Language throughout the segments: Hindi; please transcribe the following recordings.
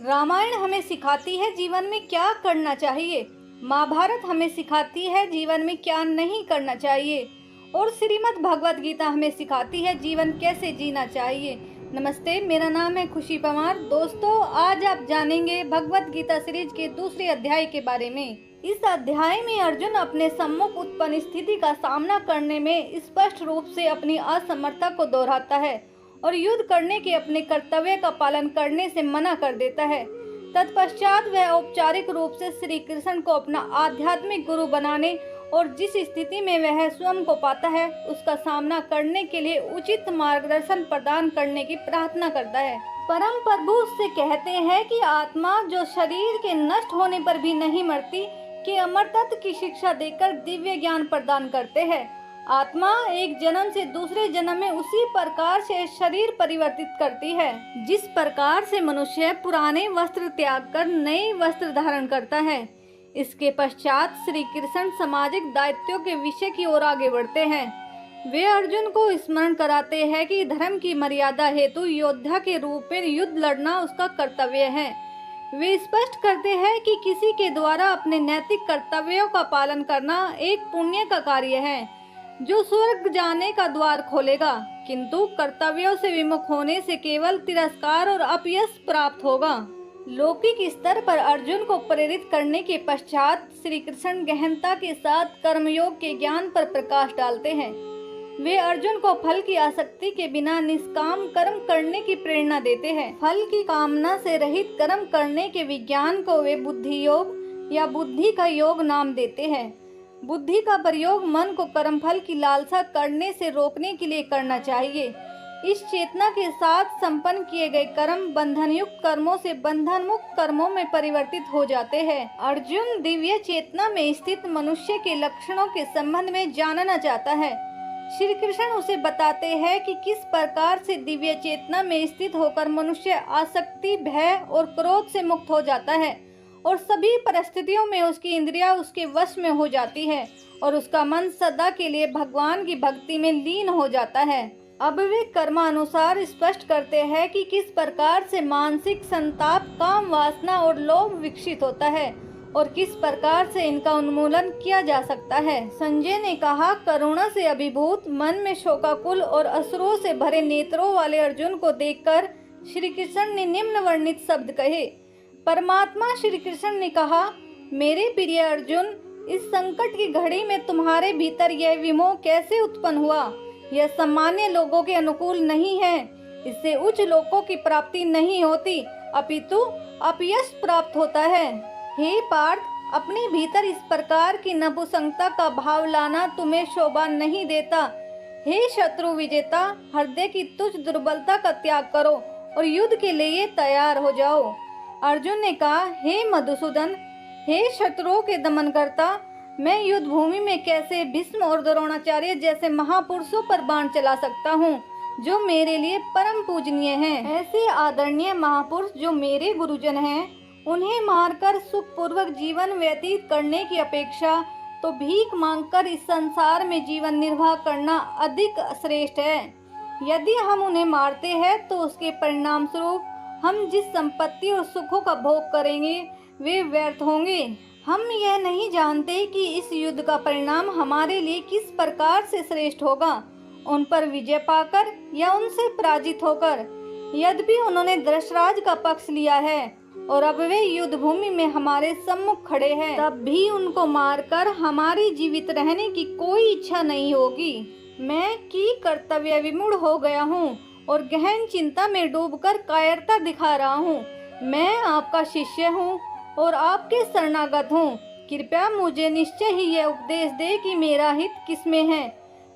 रामायण हमें सिखाती है जीवन में क्या करना चाहिए। महाभारत हमें सिखाती है जीवन में क्या नहीं करना चाहिए। और श्रीमद् भगवत गीता हमें सिखाती है जीवन कैसे जीना चाहिए। नमस्ते, मेरा नाम है खुशी पवार। दोस्तों, आज आप जानेंगे भगवत गीता सीरीज के दूसरे अध्याय के बारे में। इस अध्याय में अर्जुन अपने सम्मुख उत्पन्न स्थिति का सामना करने में स्पष्ट रूप से अपनी असमर्थता को दोहराता है और युद्ध करने के अपने कर्तव्य का पालन करने से मना कर देता है। तत्पश्चात वह औपचारिक रूप से श्री कृष्ण को अपना आध्यात्मिक गुरु बनाने और जिस स्थिति में वह स्वयं को पाता है उसका सामना करने के लिए उचित मार्गदर्शन प्रदान करने की प्रार्थना करता है। परम प्रभु उससे कहते हैं कि आत्मा जो शरीर के नष्ट होने पर भी नहीं मरती, के अमर तत्व की शिक्षा देकर दिव्य ज्ञान प्रदान करते हैं। आत्मा एक जन्म से दूसरे जन्म में उसी प्रकार से शरीर परिवर्तित करती है जिस प्रकार से मनुष्य पुराने वस्त्र त्याग कर नए वस्त्र धारण करता है। इसके पश्चात श्री कृष्ण सामाजिक दायित्वों के विषय की ओर आगे बढ़ते हैं। वे अर्जुन को स्मरण कराते हैं कि धर्म की मर्यादा हेतु योद्धा के रूप में युद्ध लड़ना उसका कर्तव्य है। वे स्पष्ट करते हैं कि किसी के द्वारा अपने नैतिक कर्तव्यों का पालन करना एक पुण्य का कार्य है जो स्वर्ग जाने का द्वार खोलेगा, किंतु कर्तव्यों से विमुख होने से केवल तिरस्कार और अपयश प्राप्त होगा। लौकिक स्तर पर अर्जुन को प्रेरित करने के पश्चात श्री कृष्ण गहनता के साथ कर्मयोग के ज्ञान पर प्रकाश डालते हैं। वे अर्जुन को फल की आसक्ति के बिना निष्काम कर्म करने की प्रेरणा देते हैं। फल की कामना से रहित कर्म करने के विज्ञान को वे बुद्धि योग या बुद्धि का योग नाम देते हैं। बुद्धि का प्रयोग मन को कर्मफल की लालसा करने से रोकने के लिए करना चाहिए। इस चेतना के साथ संपन्न किए गए कर्म बंधनयुक्त कर्मों से बंधन मुक्त कर्मों में परिवर्तित हो जाते हैं। अर्जुन दिव्य चेतना में स्थित मनुष्य के लक्षणों के संबंध में जानना चाहता है। श्री कृष्ण उसे बताते हैं कि किस प्रकार से दिव्य चेतना में स्थित होकर मनुष्य आसक्ति, भय और क्रोध से मुक्त हो जाता है और सभी परिस्थितियों में उसकी इंद्रियां उसके वश में हो जाती है और उसका मन सदा के लिए भगवान की भक्ति में लीन हो जाता है। अब वे कर्मानुसार स्पष्ट करते हैं कि किस प्रकार से मानसिक संताप, काम वासना और लोभ विकसित होता है और किस प्रकार से इनका उन्मूलन किया जा सकता है। संजय ने कहा, करुणा से अभिभूत मन में शोकाकुल और अश्रुओं से भरे नेत्रों वाले अर्जुन को देखकर श्री कृष्ण ने निम्न वर्णित शब्द कहे। परमात्मा श्री कृष्ण ने कहा, मेरे प्रिय अर्जुन, इस संकट की घड़ी में तुम्हारे भीतर यह विमोह कैसे उत्पन्न हुआ? यह सामान्य लोगों के अनुकूल नहीं है। इससे उच्च लोकों की प्राप्ति नहीं होती, अपितु अपयश प्राप्त होता है। हे पार्थ, अपने भीतर इस प्रकार की नपुंसकता का भाव लाना तुम्हें शोभा नहीं देता। हे शत्रु विजेता, हृदय की तुच्छ दुर्बलता का त्याग करो और युद्ध के लिए तैयार हो जाओ। अर्जुन ने कहा, हे मधुसूदन, हे शत्रुओं के दमन करता, मैं युद्ध भूमि में कैसे भीष्म और द्रोणाचार्य जैसे महापुरुषों पर बाण चला सकता हूँ जो मेरे लिए परम पूजनीय हैं। ऐसे आदरणीय महापुरुष जो मेरे गुरुजन हैं, उन्हें मारकर सुखपूर्वक जीवन व्यतीत करने की अपेक्षा तो भीख मांगकर इस संसार में जीवन निर्वाह करना अधिक श्रेष्ठ है। यदि हम उन्हें मारते हैं तो उसके परिणाम स्वरूप हम जिस संपत्ति और सुखों का भोग करेंगे वे व्यर्थ होंगे। हम यह नहीं जानते कि इस युद्ध का परिणाम हमारे लिए किस प्रकार से श्रेष्ठ होगा, उन पर विजय पाकर या उनसे पराजित होकर। यद्यपि उन्होंने दशराज का पक्ष लिया है और अब वे युद्ध भूमि में हमारे सम्मुख खड़े हैं, तब भी उनको मारकर हमारी जीवित रहने की कोई इच्छा नहीं होगी। मैं की कर्तव्य विमूढ़ हो गया हूँ और गहन चिंता में डूबकर कायरता दिखा रहा हूँ। मैं आपका शिष्य हूँ और आपके शरणागत हूँ। कृपया मुझे निश्चय ही यह उपदेश दे कि मेरा हित किसमें है।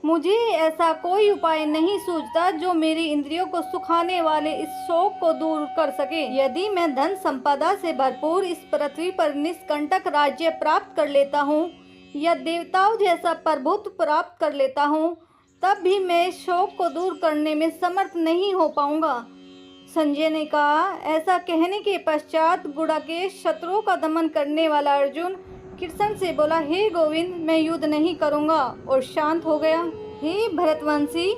मुझे ऐसा कोई उपाय नहीं सूझता जो मेरी इंद्रियों को सुखाने वाले इस शोक को दूर कर सके। यदि मैं धन संपदा से भरपूर इस पृथ्वी पर निष्कंटक राज्य प्राप्त कर लेता हूँ या देवताओं जैसा प्रभुत्व प्राप्त कर लेता हूँ, तब भी मैं इस शोक को दूर करने में समर्थ नहीं हो पाऊंगा। संजय ने कहा, ऐसा कहने के पश्चात गुडाकेश शत्रुओं का दमन करने वाला अर्जुन कृष्ण से बोला, हे गोविंद, मैं युद्ध नहीं करूंगा और शांत हो गया। हे भरतवंशी,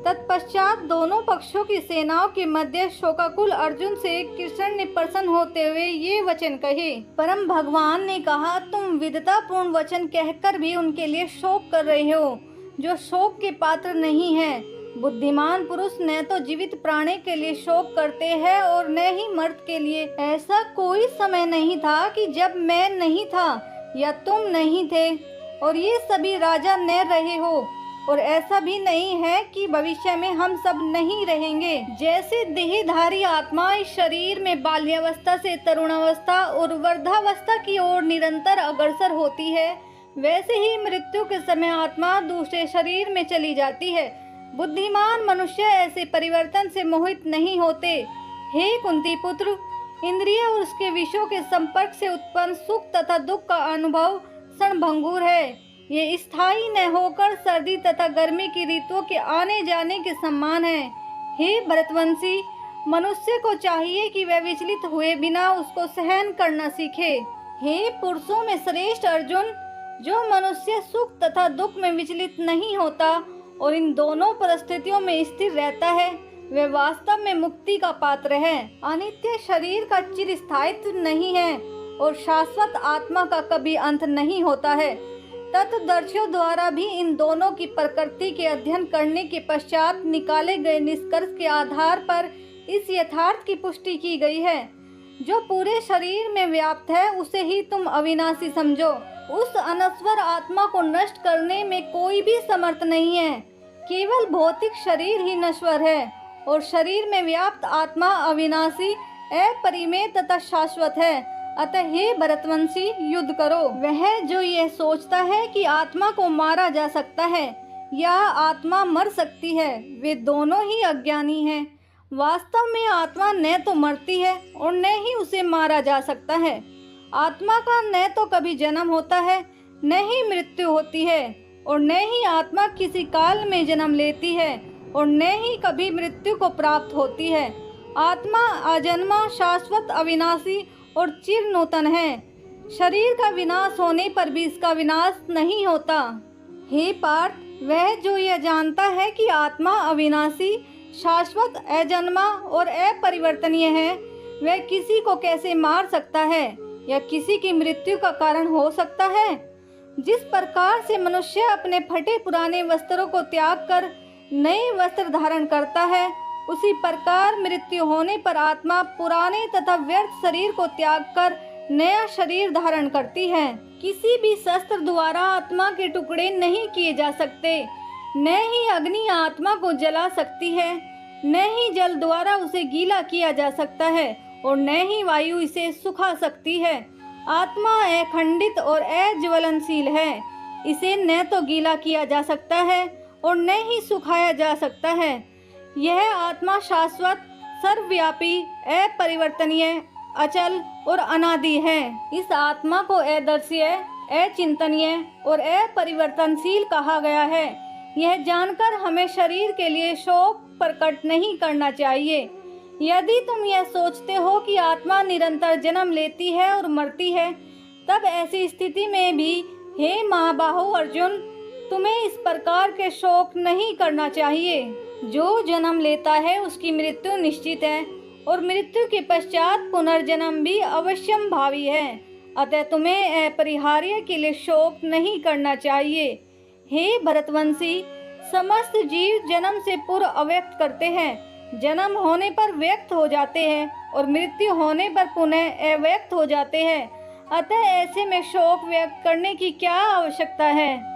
तत्पश्चात दोनों पक्षों की सेनाओं के मध्य शोकाकुल अर्जुन से कृष्ण ने प्रसन्न होते हुए ये वचन कहे। परम भगवान ने कहा, तुम विद्वतापूर्ण वचन कहकर भी उनके लिए शोक कर रहे हो जो शोक के पात्र नहीं है। बुद्धिमान पुरुष न तो जीवित प्राणी के लिए शोक करते हैं और न ही मर्त के लिए। ऐसा कोई समय नहीं था कि जब मैं नहीं था या तुम नहीं थे और ये सभी राजा न रहे हो, और ऐसा भी नहीं है कि भविष्य में हम सब नहीं रहेंगे। जैसे देहधारी आत्मा इस शरीर में बाल्यावस्था से तरुणावस्था और वृद्धावस्था की ओर निरंतर अग्रसर होती है, वैसे ही मृत्यु के समय आत्मा दूसरे शरीर में चली जाती है। बुद्धिमान मनुष्य ऐसे परिवर्तन से मोहित नहीं होते। हे कुंती पुत्र, इंद्रिय और उसके विषयों के संपर्क से उत्पन्न सुख तथा दुख का अनुभव क्षणभंगुर है। ये स्थायी न होकर सर्दी तथा गर्मी की ऋतुओं के आने जाने के समान है। हे भरतवंशी, मनुष्य को चाहिए कि वह विचलित हुए बिना उसको सहन करना सीखे। हे पुरुषों में श्रेष्ठ अर्जुन, जो मनुष्य सुख तथा दुख में विचलित नहीं होता और इन दोनों परिस्थितियों में स्थिर रहता है, वे वास्तव में मुक्ति का पात्र है। अनित्य शरीर का चिरस्थायित्व नहीं है और शाश्वत आत्मा का कभी अंत नहीं होता है। तत्वदर्शियों द्वारा भी इन दोनों की प्रकृति के अध्ययन करने के पश्चात निकाले गए निष्कर्ष के आधार पर इस यथार्थ की पुष्टि की गई है, जो पूरे शरीर में व्याप्त है उसे ही तुम अविनाशी समझो। उस अनश्वर आत्मा को नष्ट करने में कोई भी समर्थ नहीं है। केवल भौतिक शरीर ही नश्वर है और शरीर में व्याप्त आत्मा अविनाशी, अपरिमेय तथा शाश्वत है। अतः हे भरतवंशी, युद्ध करो। वह जो यह सोचता है कि आत्मा को मारा जा सकता है या आत्मा मर सकती है, वे दोनों ही अज्ञानी हैं। वास्तव में आत्मा न तो मरती है और न ही उसे मारा जा सकता है। आत्मा का न तो कभी जन्म होता है, न ही मृत्यु होती है, और न ही आत्मा किसी काल में जन्म लेती है और न ही कभी मृत्यु को प्राप्त होती है। आत्मा अजन्मा, शाश्वत, अविनाशी और चिर नूतन है। शरीर का विनाश होने पर भी इसका विनाश नहीं होता। हे पार्थ, वह जो यह जानता है कि आत्मा अविनाशी, शाश्वत, अजन्मा और अपरिवर्तनीय है, वह किसी को कैसे मार सकता है या किसी की मृत्यु का कारण हो सकता है। जिस प्रकार से मनुष्य अपने फटे पुराने वस्त्रों को त्याग कर नए वस्त्र धारण करता है, उसी प्रकार मृत्यु होने पर आत्मा पुराने तथा व्यर्थ शरीर को त्याग कर नया शरीर धारण करती है। किसी भी शस्त्र द्वारा आत्मा के टुकड़े नहीं किए जा सकते। न ही अग्नि आत्मा को जला सकती है, न ही जल द्वारा उसे गीला किया जा सकता है और न ही वायु इसे सुखा सकती है। आत्मा अखंडित और अज्वलनशील है। इसे न तो गीला किया जा सकता है और न ही सुखाया जा सकता है। यह आत्मा शाश्वत, सर्वव्यापी, अपरिवर्तनीय, अचल और अनादि है। इस आत्मा को अदर्श्य, अचिंतनीय और अपरिवर्तनशील कहा गया है। यह जानकर हमें शरीर के लिए शोक प्रकट नहीं करना चाहिए। यदि तुम यह सोचते हो कि आत्मा निरंतर जन्म लेती है और मरती है, तब ऐसी स्थिति में भी हे महाबाहो अर्जुन, तुम्हें इस प्रकार के शोक नहीं करना चाहिए। जो जन्म लेता है उसकी मृत्यु निश्चित है और मृत्यु के पश्चात पुनर्जन्म भी अवश्यम भावी है। अतः तुम्हें अपरिहार्य के लिए शोक नहीं करना चाहिए। हे भरतवंशी, समस्त जीव जन्म से पूर्व अव्यक्त करते हैं, जन्म होने पर व्यक्त हो जाते हैं और मृत्यु होने पर पुनः अव्यक्त हो जाते हैं। अतः ऐसे में शोक व्यक्त करने की क्या आवश्यकता है।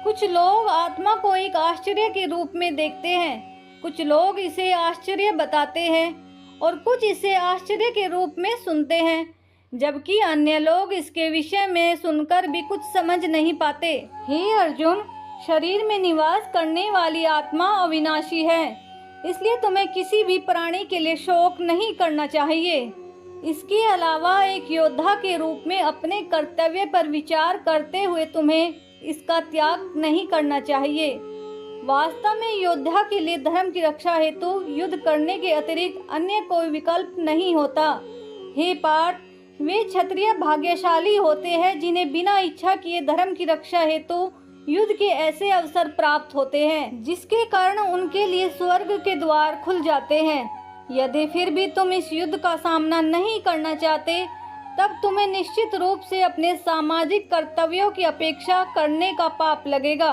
कुछ लोग आत्मा को एक आश्चर्य के रूप में देखते हैं, कुछ लोग इसे आश्चर्य बताते हैं और कुछ इसे आश्चर्य के रूप में सुनते हैं, जबकि अन्य लोग इसके विषय में सुनकर भी कुछ समझ नहीं पाते। हे अर्जुन, शरीर में निवास करने वाली आत्मा अविनाशी है, इसलिए तुम्हें किसी भी प्राणी के लिए शोक नहीं करना चाहिए। इसके अलावा एक योद्धा के रूप में अपने कर्तव्य पर विचार करते हुए तुम्हें इसका त्याग नहीं करना चाहिए। वास्तव में योद्धा के लिए धर्म की रक्षा हेतु युद्ध करने के अतिरिक्त अन्य कोई विकल्प नहीं होता। हे पार्थ, वे क्षत्रिय भाग्यशाली होते हैं जिन्हें बिना इच्छा किए धर्म की रक्षा हेतु युद्ध के ऐसे अवसर प्राप्त होते हैं जिसके कारण उनके लिए स्वर्ग के द्वार खुल जाते हैं। यदि फिर भी तुम इस युद्ध का सामना नहीं करना चाहते, तब तुम्हें निश्चित रूप से अपने सामाजिक कर्तव्यों की अपेक्षा करने का पाप लगेगा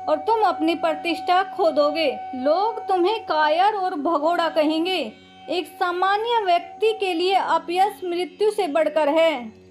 और तुम अपनी प्रतिष्ठा खो दोगे। लोग तुम्हें कायर और भगोड़ा कहेंगे। एक सामान्य व्यक्ति के लिए अपयश मृत्यु से बढ़कर है।